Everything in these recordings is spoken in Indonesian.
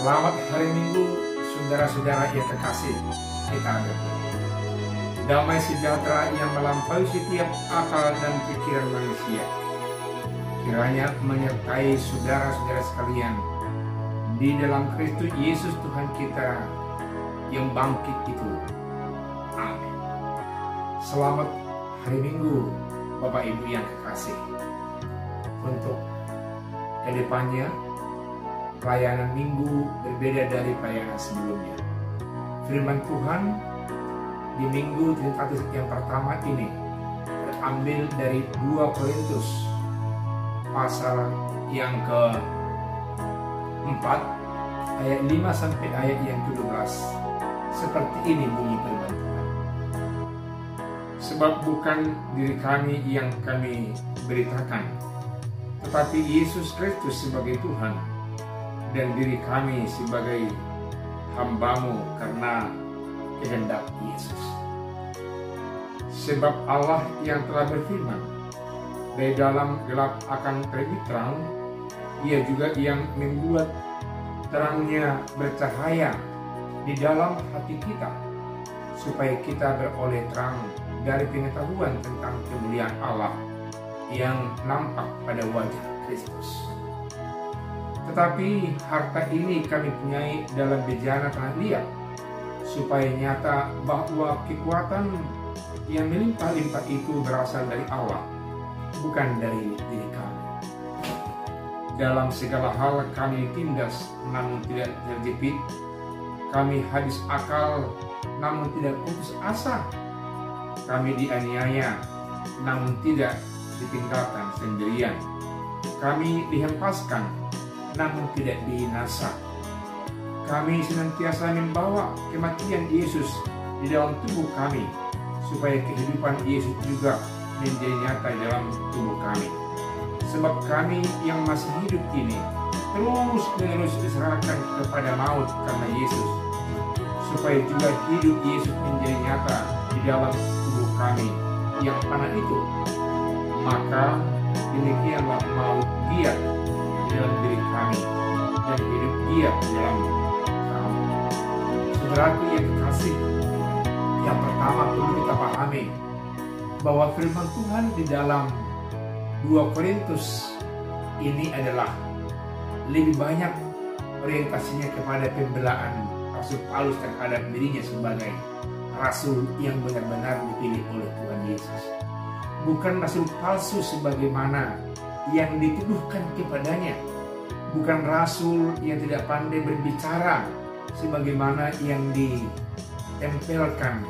Selamat hari Minggu, saudara-saudara yang kekasih kita berdoa. Damai sejahtera yang melampaui setiap akal dan pikiran manusia kiranya menyertai saudara-saudara sekalian di dalam Kristus Yesus Tuhan kita yang bangkit itu. Amin. Selamat hari Minggu, Bapak Ibu yang kekasih. Untuk kedepannya, pelayanan Minggu berbeda dari pelayanan sebelumnya. Firman Tuhan di Minggu Trinitatis yang pertama ini terambil dari 2 Korintus pasal yang ke-4 ayat 5 sampai ayat yang ke-12. Seperti ini bunyi firman Tuhan. Sebab bukan diri kami yang kami beritakan, tetapi Yesus Kristus sebagai Tuhan, dan diri kami sebagai hamba-Mu karena kehendak Yesus. Sebab Allah yang telah berfirman, dari dalam gelap akan terbit terang, Ia juga yang membuat terangnya bercahaya di dalam hati kita, supaya kita beroleh terang dari pengetahuan tentang kemuliaan Allah yang nampak pada wajah Kristus. Tetapi harta ini kami punyai dalam bejana tanah liat, supaya nyata bahwa kekuatan yang melimpah-limpah itu berasal dari Allah, bukan dari diri kami. Dalam segala hal kami tindas, namun tidak terjepit. Kami habis akal, namun tidak putus asa. Kami dianiaya, namun tidak ditinggalkan sendirian. Kami dihempaskan, namun tidak binasa. Kami senantiasa membawa kematian Yesus di dalam tubuh kami, supaya kehidupan Yesus juga menjadi nyata dalam tubuh kami. Sebab kami yang masih hidup ini terus-menerus diserahkan kepada maut karena Yesus, supaya juga hidup Yesus menjadi nyata di dalam tubuh kami yang mana itu. Maka demikianlah maut giat di dalam diri kami, dan hidup giat di dalam kami. Saudaraku yang kekasih, yang pertama perlu kita pahami bahwa firman Tuhan di dalam 2 Korintus ini adalah lebih banyak orientasinya kepada pembelaan Rasul Paulus terhadap dirinya sebagai rasul yang benar-benar dipilih oleh Tuhan Yesus. Bukan rasul palsu sebagaimana yang dituduhkan kepadanya. Bukan rasul yang tidak pandai berbicara sebagaimana yang ditempelkan,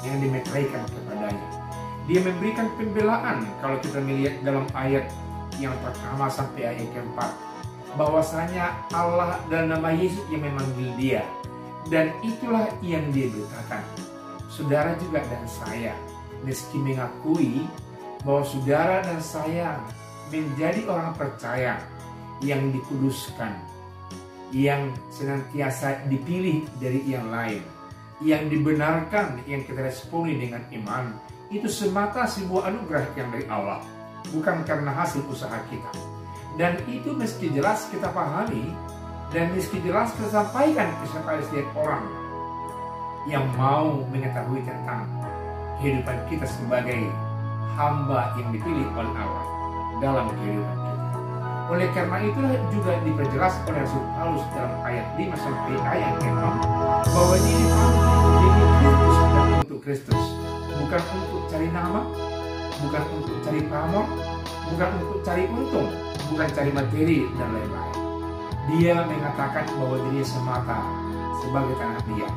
yang dimeteraikan kepadanya. Dia memberikan pembelaan kalau kita melihat dalam ayat yang pertama sampai ayat keempat, bahwasanya Allah dan nama Yesus yang memanggil dia, dan itulah yang dia beritakan. Saudara juga dan saya, meski mengakui bahwa saudara dan saya menjadi orang percaya yang dikuduskan, yang senantiasa dipilih dari yang lain, yang dibenarkan, yang kita responi dengan iman, itu semata sebuah anugerah yang dari Allah, bukan karena hasil usaha kita. Dan itu meski jelas kita pahami, dan meski jelas kita sampaikan kepada setiap orang yang mau mengetahui tentang kehidupan kita sebagai hamba yang dipilih oleh Allah dalam kehidupan kita. Oleh karena itulah juga diperjelas oleh Rasul Paulus dalam ayat 5 sampai ayat 6 bahwa dia dipanggil menjadi Kristus dan untuk Kristus, bukan untuk cari nama, bukan untuk cari pamor, bukan untuk cari untung, bukan cari materi dan lain-lain. Dia mengatakan bahwa dirinya semata sebagai tanah liat.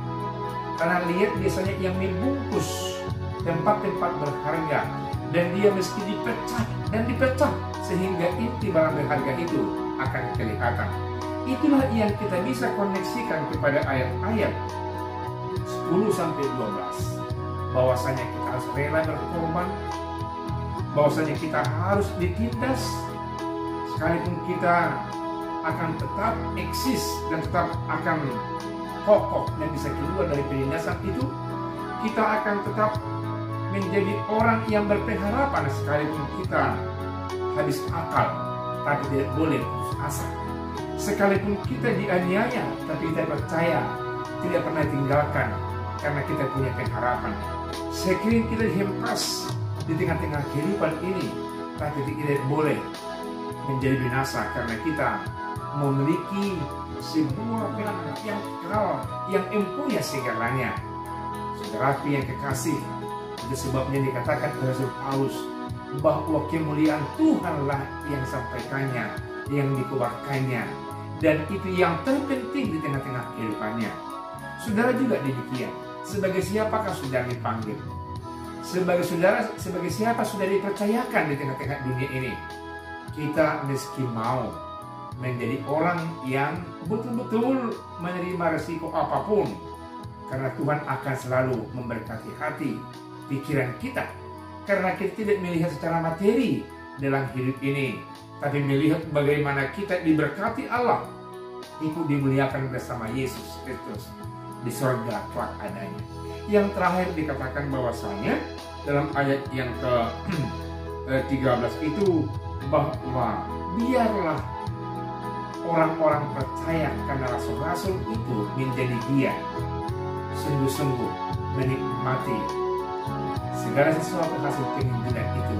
Tanah liat biasanya yang membungkus tempat-tempat berharga, dan dia mesti dipecah dan dipecah sehingga inti barang berharga itu akan kelihatan. Itulah yang kita bisa koneksikan kepada ayat-ayat 10 sampai 12. Bahwasanya kita harus rela berkorban, bahwasanya kita harus ditindas, sekalipun kita akan tetap eksis dan tetap akan kokoh dan bisa keluar dari penindasan itu. Kita akan tetap menjadi orang yang berpengharapan sekalipun kita habis akal, tapi tidak boleh putus asa. Sekalipun kita dianiaya, tapi kita percaya, tidak pernah tinggalkan, karena kita punya pengharapan. Sekiranya kita dihempas di tengah-tengah kehidupan ini, tapi tidak boleh menjadi binasa, karena kita memiliki sebuah pengharapan yang kekal, yang empunya segalanya. Saudaraku yang kekasih, itu sebabnya dikatakan oleh Rasul Paulus bahwa kemuliaan Tuhanlah yang sampaikannya, yang dikobarkannya, dan itu yang terpenting di tengah-tengah kehidupannya. Saudara juga demikian. Sebagai siapakah saudara dipanggil? Sebagai siapa sudah dipercayakan di tengah-tengah dunia ini? Kita meski mau menjadi orang yang betul-betul menerima resiko apapun, karena Tuhan akan selalu memberkati hati, pikiran kita. Karena kita tidak melihat secara materi dalam hidup ini, tapi melihat bagaimana kita diberkati Allah, ikut dimuliakan bersama Yesus Kristus di sorga kelak adanya. Yang terakhir dikatakan bahwasanya dalam ayat yang ke-13 itu, bahwa biarlah orang-orang percaya, karena rasul-rasul itu menjadi giat sungguh-sungguh menikmati segala sesuatu hasil keinginan itu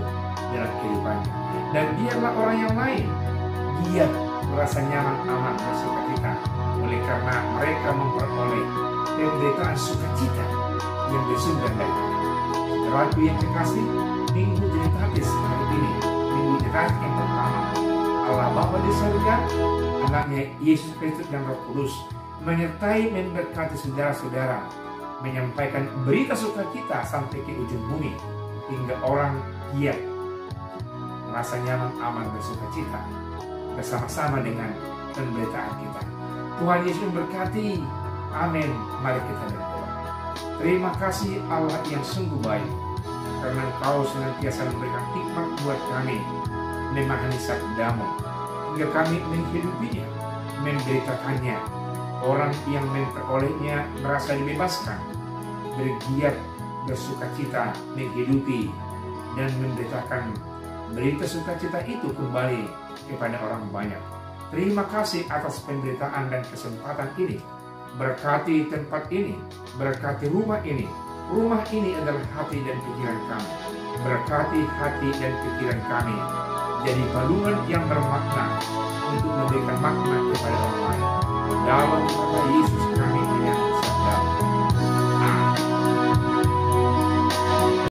dalam kehidupannya. Dan biarlah orang yang lain giat merasa nyaman, aman, bersukacita, oleh karena mereka memperoleh pemberitaan sukacita yang bersumber dari Allah. Saudaraku yang kekasih, Minggu Trinitatis hari ini, Minggu Trinitatis yang pertama, Allah Bapa di surga, anaknya Yesus Kristus dan Roh Kudus menyertai memberkati saudara-saudara, menyampaikan berita sukacita sampai ke ujung bumi, hingga orang giat merasa nyaman, aman, bersukacita bersama-sama dengan pemberitaan kita. Tuhan Yesus memberkati. Amin. Mari kita berdoa. Terima kasih Allah yang sungguh baik, karena Engkau senantiasa memberikan hikmat buat kami memahami sabdamu, hingga kami menghidupinya, memberitakannya. Orang yang memperolehnya merasa dibebaskan, bergiat bersukacita menghidupi dan memberitakan berita sukacita itu kembali kepada orang banyak. Terima kasih atas pemberitaan dan kesempatan ini. Berkati tempat ini, berkati rumah ini. Rumah ini adalah hati dan pikiran kami. Berkati hati dan pikiran kami, jadi balungan yang bermakna untuk memberikan makna kepada orang lain. Dalam nama Yesus